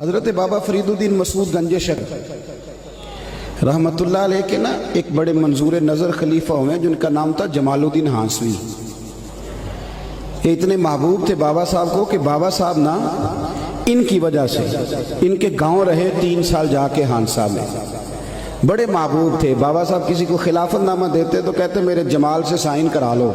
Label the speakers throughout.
Speaker 1: حضرت بابا فریدالدین مسعود گنج شکر رحمت اللہ علیہ کے نا ایک بڑے منظور نظر خلیفہ ہوئے جن کا نام تھا جمال الدین ہانسوی۔ یہ اتنے محبوب تھے بابا صاحب کو کہ بابا صاحب نا ان کی وجہ سے ان کے گاؤں رہے 3 سال جا کے ہانسا میں، بڑے محبوب تھے۔ بابا صاحب کسی کو خلافت نامہ دیتے تو کہتے میرے جمال سے سائن کرا لو،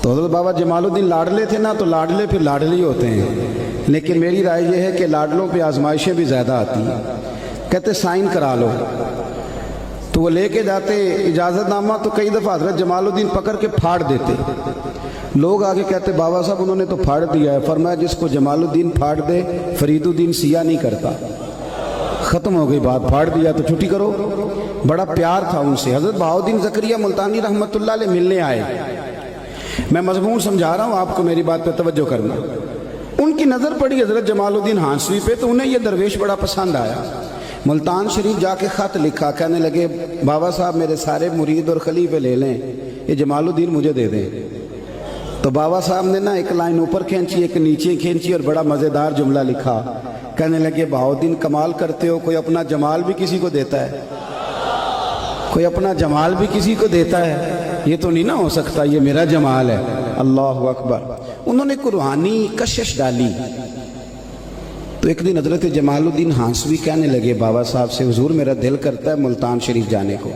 Speaker 1: تو حضرت بابا جمال الدین لاڈلے تھے نا، تو لاڈلے پھر لاڈلی ہوتے ہیں، لیکن میری رائے یہ ہے کہ لاڈلوں پہ آزمائشیں بھی زیادہ آتی ہیں۔ کہتے سائن کرا لو، تو وہ لے کے جاتے اجازت نامہ، تو کئی دفعہ حضرت جمال الدین پکڑ کے پھاڑ دیتے۔ لوگ آگے کہتے بابا صاحب انہوں نے تو پھاڑ دیا ہے۔ فرمایا جس کو جمال الدین پھاڑ دے فرید الدین سیاہ نہیں کرتا، ختم ہو گئی بات، پھاڑ دیا تو چھٹی کرو۔ بڑا پیار تھا ان سے۔ حضرت بہاؤالدین زکریا ملتانی رحمت اللہ علیہ ملنے آئے۔ میں مضمون سمجھا رہا ہوں، آپ کو میری بات پہ توجہ کرنا۔ ان کی نظر پڑی حضرت جمال الدین ہانسوی پہ، تو انہیں یہ درویش بڑا پسند آیا۔ ملتان شریف جا کے خط لکھا، کہنے لگے بابا صاحب میرے سارے مرید اور خلیفے لے لیں، یہ جمال الدین مجھے دے دیں۔ تو بابا صاحب نے نا ایک لائن اوپر کھینچی ایک نیچے کھینچی اور بڑا مزیدار جملہ لکھا۔ کہنے لگے بہاؤالدین کمال کرتے ہو، کوئی اپنا جمال بھی کسی کو دیتا ہے، کوئی اپنا جمال بھی کسی کو دیتا ہے، یہ تو نہیں نہ ہو سکتا، یہ میرا جمال ہے۔ اللہ اکبر۔ انہوں نے روحانی کشش ڈالی۔ تو ایک دن حضرت جمال الدین ہانسوی کہنے لگے بابا صاحب سے حضور میرا دل کرتا ہے ملتان شریف جانے کو،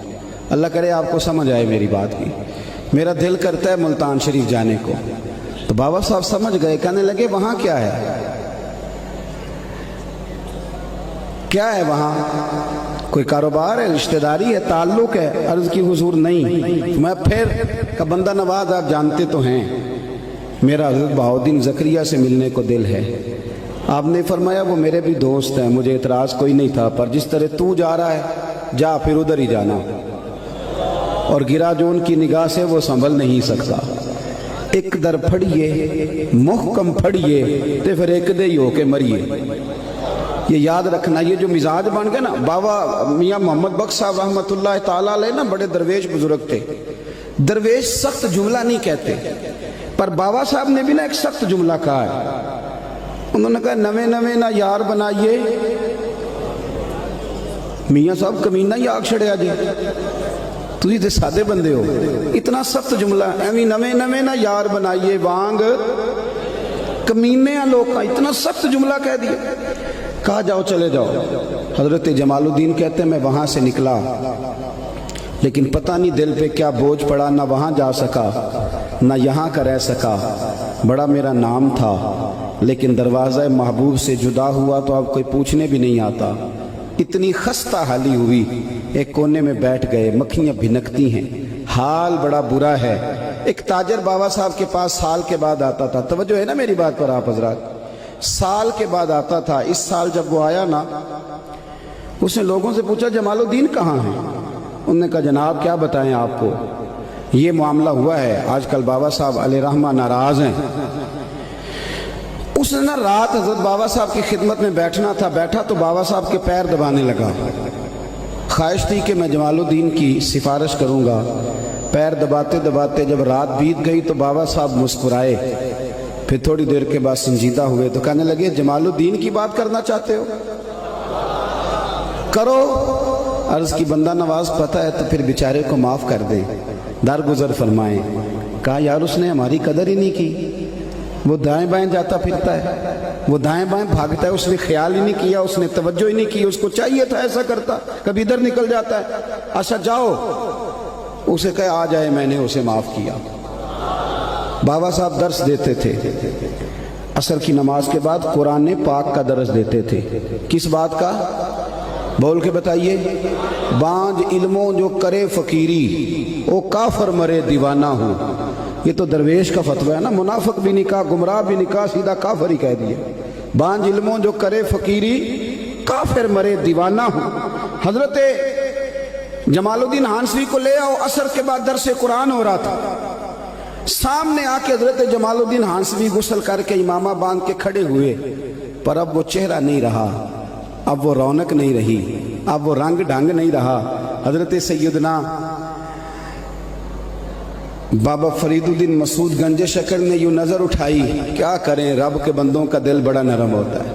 Speaker 1: اللہ کرے آپ کو سمجھ آئے میری بات کی، میرا دل کرتا ہے ملتان شریف جانے کو۔ تو بابا صاحب سمجھ گئے، کہنے لگے وہاں کیا ہے، کیا ہے وہاں، کوئی کاروبار ہے، رشتہ داری ہے، تعلق ہے؟ عرض کی حضور نہیں۔ میں پھر کہ بندہ نواز آپ جانتے تو ہیں، میرا حضرت بہاؤالدین زکریا سے ملنے کو دل ہے۔ آپ نے فرمایا وہ میرے بھی دوست ہیں، مجھے اعتراض کوئی نہیں تھا، پر جس طرح تو جا رہا ہے جا، پھر ادھر ہی جانا، اور گرا جو ان کی نگاہ سے وہ سنبھل نہیں سکتا۔ ایک در پھڑیے محکم پھڑیے تے پھر ایک دے ہی ہو کے مریے۔ یہ یاد رکھنا، یہ جو مزاج بن گئے نا، بابا میاں محمد بخش صاحب رحمت اللہ تعالیٰ علیہ نا بڑے درویش بزرگ تھے۔ درویش سخت جملہ نہیں کہتے، پر بابا صاحب نے بھی نا ایک سخت جملہ کہا ہے۔ انہوں نے کہا نویں نویں نہ یار بنائیے، میاں صاحب کمینہ ہی آگ چھڑیا جی، تجھے تے سادے بندے ہو، اتنا سخت جملہ، ایویں نویں نویں نہ یار بنائیے وانگ کمینے لوگ کا، اتنا سخت جملہ کہہ دیا۔ کہا جاؤ چلے جاؤ۔ حضرت جمال الدین کہتے ہیں میں وہاں سے نکلا، لیکن پتہ نہیں دل پہ کیا بوجھ پڑا، نہ وہاں جا سکا نہ یہاں کا رہ سکا۔ بڑا میرا نام تھا، لیکن دروازہ محبوب سے جدا ہوا تو اب کوئی پوچھنے بھی نہیں آتا۔ اتنی خستہ حالی ہوئی، ایک کونے میں بیٹھ گئے، مکھیاں بھنکتی ہیں، حال بڑا برا ہے۔ ایک تاجر بابا صاحب کے پاس سال کے بعد آتا تھا، توجہ ہے نا میری بات پر آپ حضرات، سال کے بعد آتا تھا۔ اس سال جب وہ آیا نا، اس نے لوگوں سے پوچھا جمال الدین کہاں ہیں؟ انہوں نے کہا جناب کیا بتائیں آپ کو، یہ معاملہ ہوا ہے، آج کل بابا صاحب علیہ رحمہ ناراض ہیں۔ اس نے نا رات حضرت بابا صاحب کی خدمت میں بیٹھنا تھا، بیٹھا تو بابا صاحب کے پیر دبانے لگا۔ خواہش تھی کہ میں جمال الدین کی سفارش کروں گا۔ پیر دباتے دباتے جب رات بیت گئی تو بابا صاحب مسکرائے، پھر تھوڑی دیر کے بعد سنجیدہ ہوئے تو کہنے لگے جمال الدین کی بات کرنا چاہتے ہو، کرو۔ عرض کی بندہ نواز پتہ ہے تو پھر بیچارے کو معاف کر دیں، درگزر فرمائیں۔ کہا یار اس نے ہماری قدر ہی نہیں کی، وہ دائیں بائیں جاتا پھرتا ہے، وہ دائیں بائیں بھاگتا ہے، اس نے خیال ہی نہیں کیا، اس نے توجہ ہی نہیں کی، اس کو چاہیے تھا ایسا کرتا، کبھی ادھر نکل جاتا ہے۔ اچھا جاؤ، اسے کہے آ جائے، میں نے اسے معاف کیا۔ بابا صاحب درس دیتے تھے، عصر کی نماز کے بعد قرآن پاک کا درس دیتے تھے۔ کس بات کا؟ بول کے بتائیے۔ بانج علموں جو کرے فقیری، او کافر مرے دیوانہ ہو۔ یہ تو درویش کا فتویٰ ہے نا، منافق بھی نہیں کہا، گمراہ بھی نہیں کہا، سیدھا کافر ہی کہہ دیا۔ بانج علموں جو کرے فقیری، کافر مرے دیوانہ ہو۔ حضرت جمال الدین ہانسوی کو لے آؤ، عصر کے بعد درس قرآن ہو رہا تھا، سامنے آ کے حضرت جمال الدین ہانسوی غسل کر کے امامہ باندھ کے کھڑے ہوئے، پر اب وہ چہرہ نہیں رہا، اب وہ رونق نہیں رہی، اب وہ رنگ ڈھنگ نہیں رہا۔ حضرت سیدنا بابا فریدالدین مسعود گنج شکر نے یوں نظر اٹھائی، کیا کریں رب کے بندوں کا دل بڑا نرم ہوتا ہے۔